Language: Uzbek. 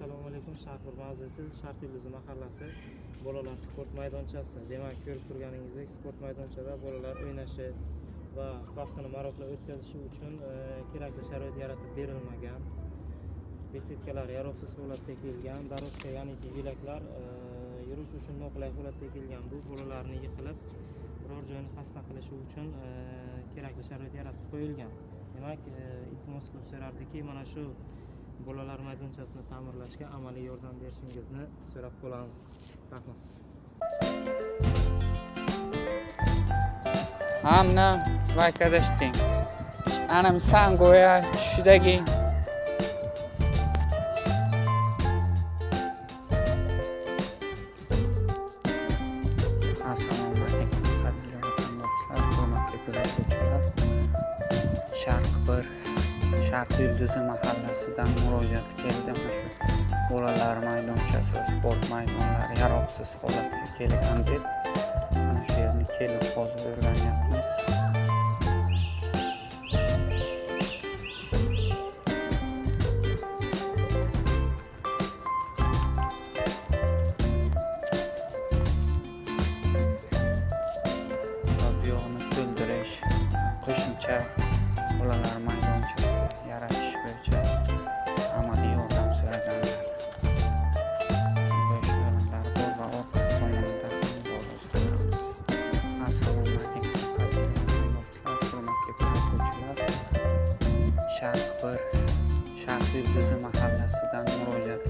Assalomu alaykum. Shahar mavzesi Sharq Yulduzi mahallasi bolalar sport maydonchasi. Demak, ko'rib turganingizdek, sport maydonchada bolalar o'ynashi va vaqtini maroqli o'tkazishi uchun kerakli sharoit yaratib berilmagan. Besetkalar yaroqsiz holatda kelgan, daroshka ya'ni yo'laklar yurish uchun noqulay holatda kelgan. Bu bolalarni yiqilib biror joyini xasta qilishi uchun kerakli sharoit yaratib qo'yilgan. Demak, iltimos qilib so'rardiki, mana shu bolalar maydonchasini ta'mirlashga amaliy yordam berishingizni so'rab qolamiz. Rahmat. Hamna arkadaşlar. Anam sangoya şuradaki Sharq Yulduzi mahallasidan murojaat keldi. Bolalar maydonchasi va sport maydonlari yaroqsiz holatga kelgan deb mana shu yerni kelib hozir o'rganyapmiz. Yog'ni to'ldirish, qo'shimcha bolalar maydonchasi yaratish bo'yicha amaliy yordam so'raganlar. Besh o'rinlar bor va orqa tomonida ham bor. Assalomu alaykum hurmatli kuzatuvchilar. Sharq Yulduzi mahallasidan murojaat